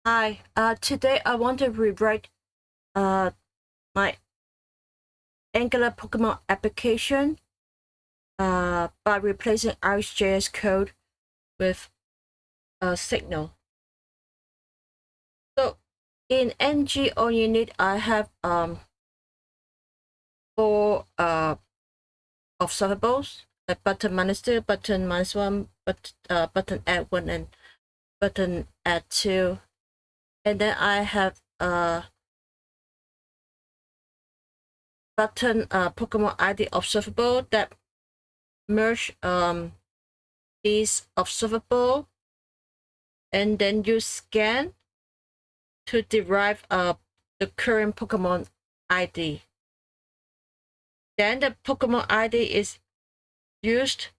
Hi, today I want to rewrite my Angular Pokemon application by replacing RxJS code with a signal. So in ng all you need, I have 4 observables, like button -2, button -1, button add1, and button add2, and then I have button Pokemon ID observable that merge these observable, and then you scan to derive the current Pokemon ID. Then the Pokemon ID is used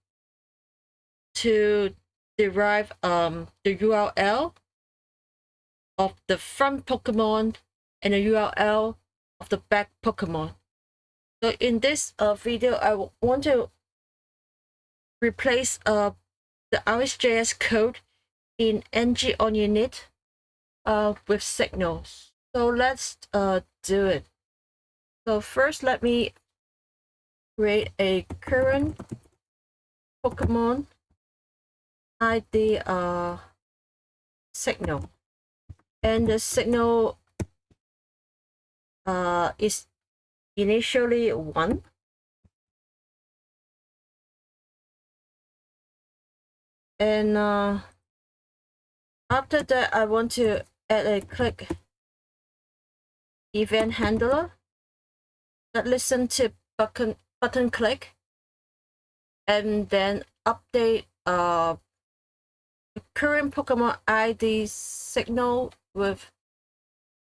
to derive the URL of the front Pokemon and the URL of the back Pokemon. So in this video, I want to replace the RxJS code in ng on unit with signals. So let's do it. So first, let me create a current Pokemon ID signal, and the signal is initially 1. And after that, I want to add a click event handler that listen to button click, and then update the current Pokemon ID signal with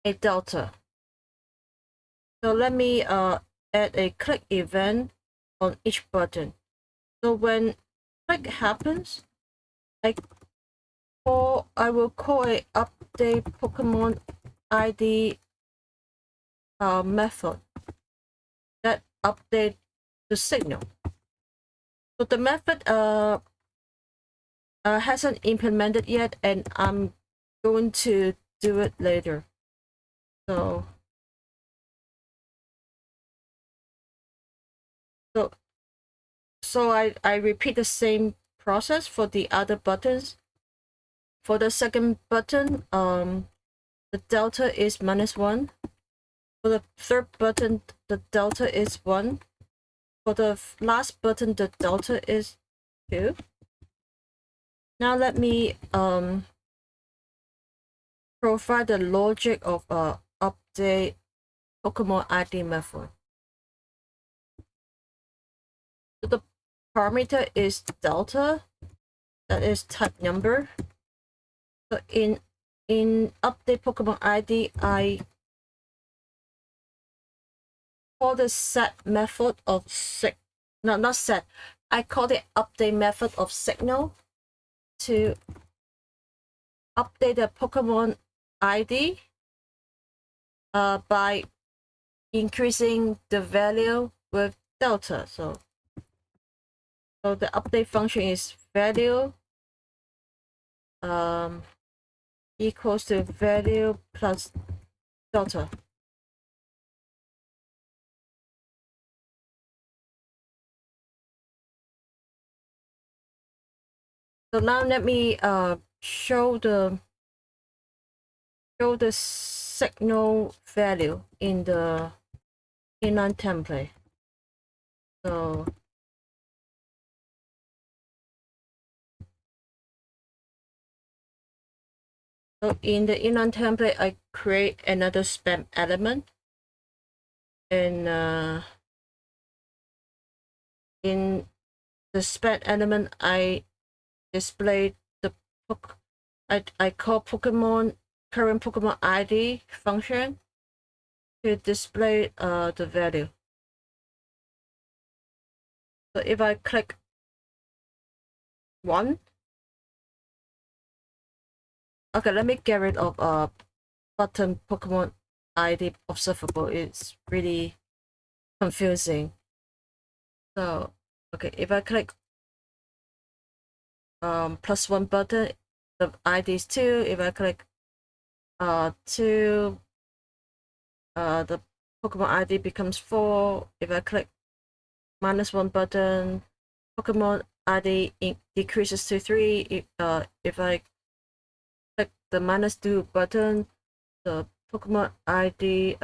a delta. So let me add a click event on each button. So when click happens, I will call a update Pokemon ID method that update the signal. So the method hasn't implemented yet, and I'm going to do it later. So I repeat the same process for the other buttons. For the second button, the delta is -1. For the third button, the delta is 1. For the last button, the delta is 2. Now let me provide the logic of update Pokemon ID method. So the parameter is delta, that is type number. So in update Pokemon ID, I call the set method of not set. I call the update method of signal to update the Pokemon ID by increasing the value with delta. So the update function is value equals to value plus delta. So now let me show the signal value in the inline template. So in the inline template, I create another spam element, and in the spam element, I display the I call Pokemon current Pokemon ID function to display the value. So if I click 1, okay, let me get rid of button Pokemon ID observable. It's really confusing. So okay, if I click +1 button, the ID is 2. If I click to the Pokemon ID becomes 4. If I click -1 button, Pokemon ID decreases to 3. If I click the -2 button, the Pokemon ID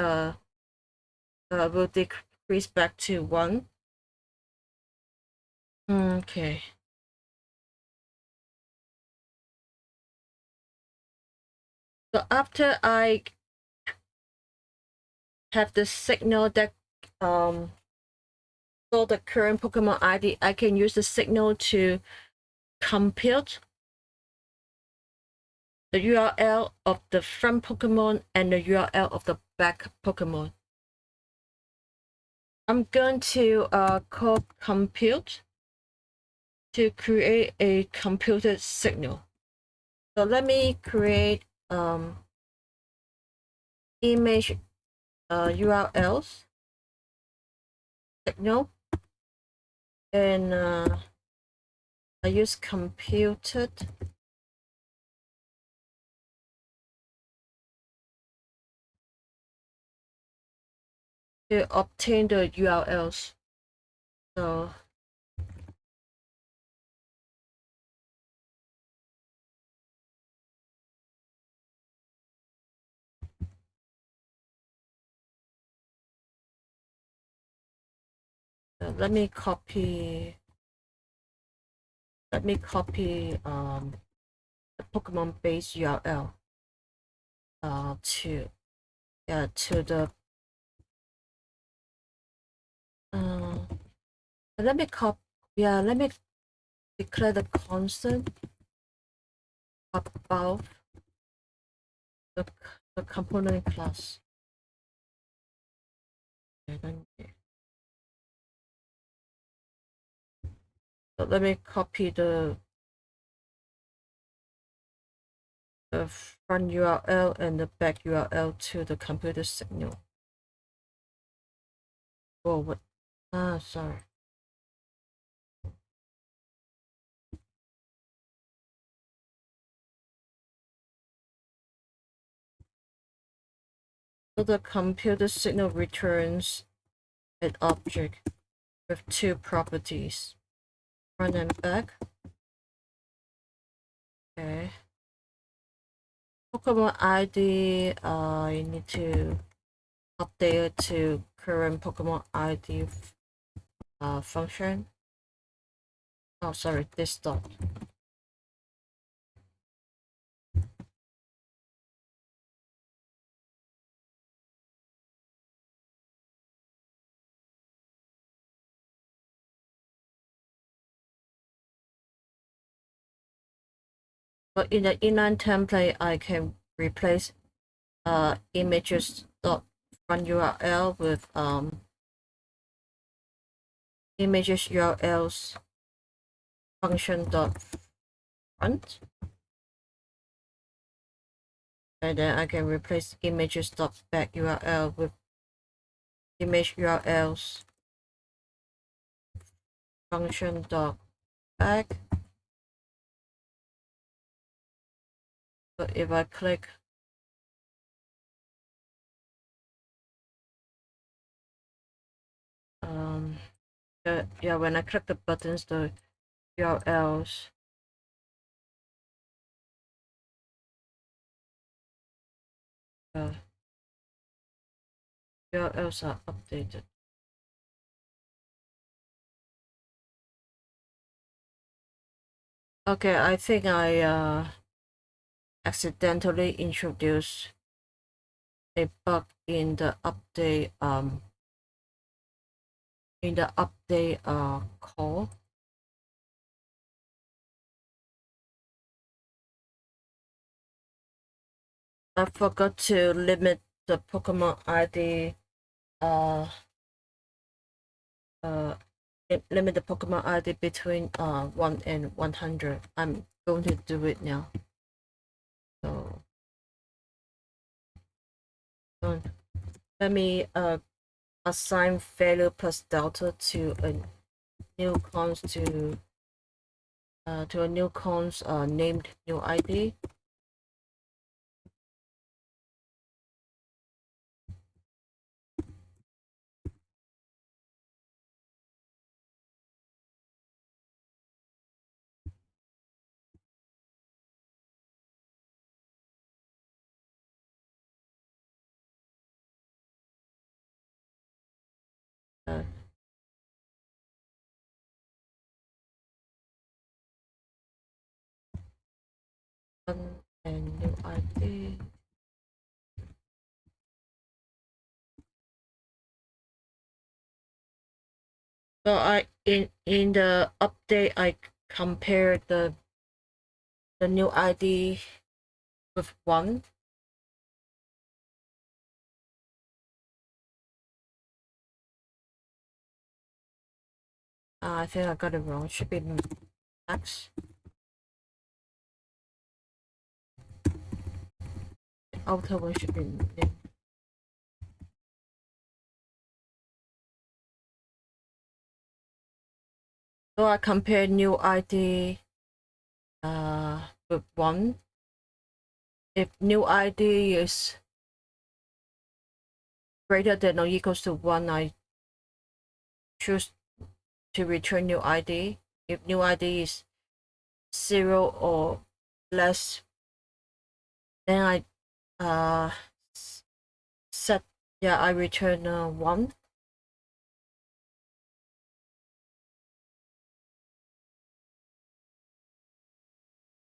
will decrease back to 1. Okay. So after I have the signal that for the current Pokemon ID, I can use the signal to compute the URL of the front Pokemon and the URL of the back Pokemon. I'm going to call compute to create a computed signal. So let me create image URLs signal, and I use computed to obtain the URLs. So let me copy the Pokemon base URL to the let me declare the constant above the component class. So let me copy the front URL and the back URL to the computer signal. Oh, what? Sorry. So the computer signal returns an object with 2 properties, front and back. Okay. Pokemon ID, I need to update it to current Pokemon ID function. Oh, sorry, this dot. But in the inline template, I can replace images dot front URL with images URLs function dot front, and then I can replace images dot back URL with image URLs function dot back. So if I click yeah, when I click the buttons, the URLs URLs are updated. Okay, I think I accidentally introduced a bug in the update call. I forgot to limit the Pokemon ID limit the Pokemon ID between 1 and 100. I'm going to do it now. So let me assign value plus delta to a new cons to a new cons named new ID. and new ID. So I in the update I compared the new ID with 1. I think I got it wrong. It should be max. The outer one should be name. So I compared new ID with 1. If new ID is greater than or equals to 1, I choose to return new ID. If new ID is 0 or less, then I set, yeah, I return 1.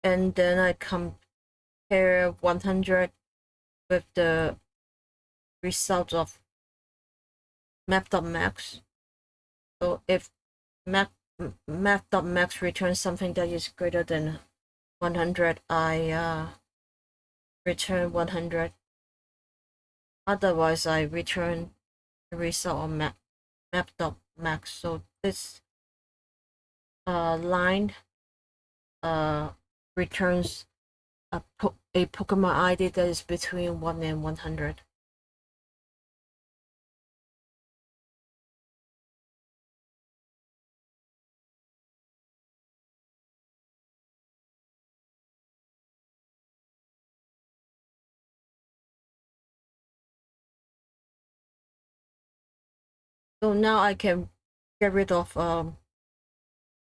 And then I compare 100 with the result of map.max. So if map.max returns something that is greater than 100, I return 100. Otherwise, I return the result of map.max. So this line returns a Pokemon ID that is between 1 and 100. So now I can get rid of the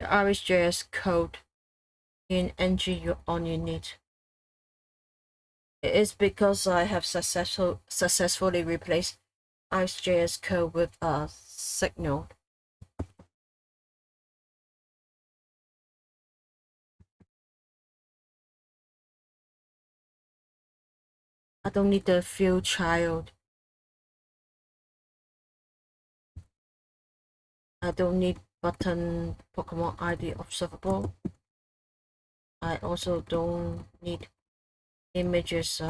RxJS code in ng on unit. It is because I have successfully replaced RxJS code with a signal. I don't need the field child. I don't need button Pokemon ID observable. I also don't need images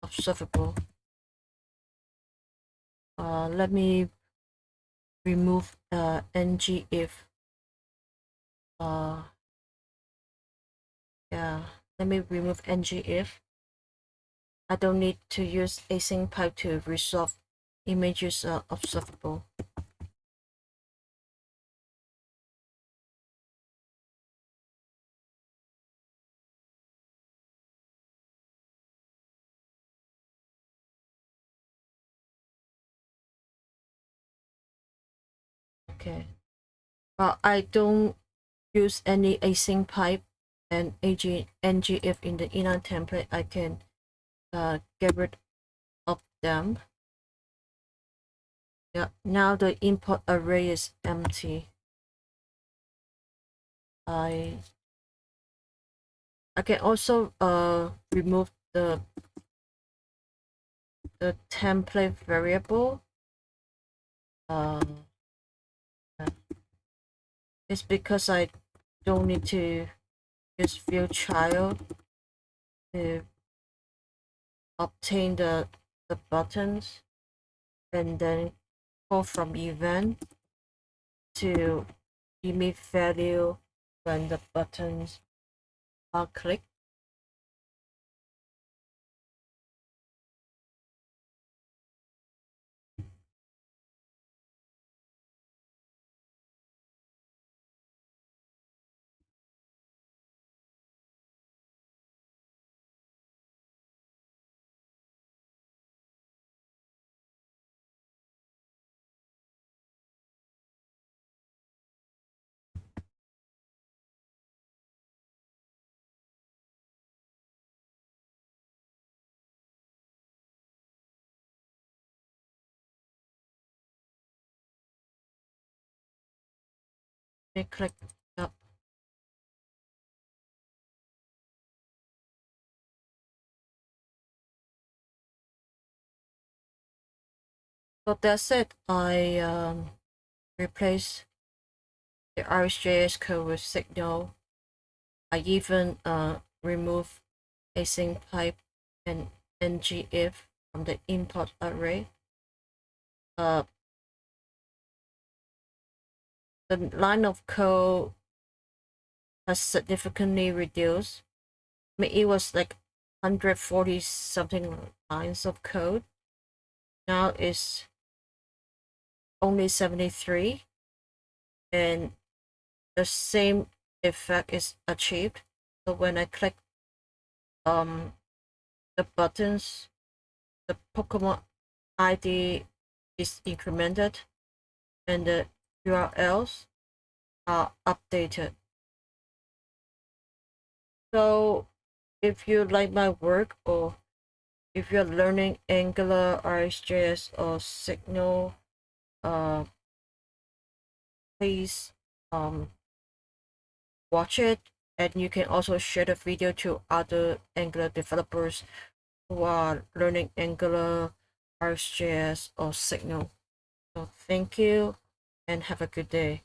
observable. Let me remove ng if. Yeah, let me remove ng if. I don't need to use async pipe to resolve images observable. Okay. I don't use any async pipe and ng if in the inline template. I can get rid of them. Yeah, now the import array is empty. I can also remove the template variable. It's because I don't need to use field child to obtain the buttons, and then call from event to emit value when the buttons are clicked. They click up. So that's it. I replaced the RxJS code with Signal. I even remove async type and ngIf from the import array. The line of code has significantly reduced. I mean, it was like 140 something lines of code. Now it's only 73, and the same effect is achieved. So when I click the buttons, the Pokemon ID is incremented and the URLs are updated. So if you like my work, or if you're learning Angular, RxJS, or Signal, please watch it, and you can also share the video to other Angular developers who are learning Angular, RxJS, or Signal. So thank you and have a good day.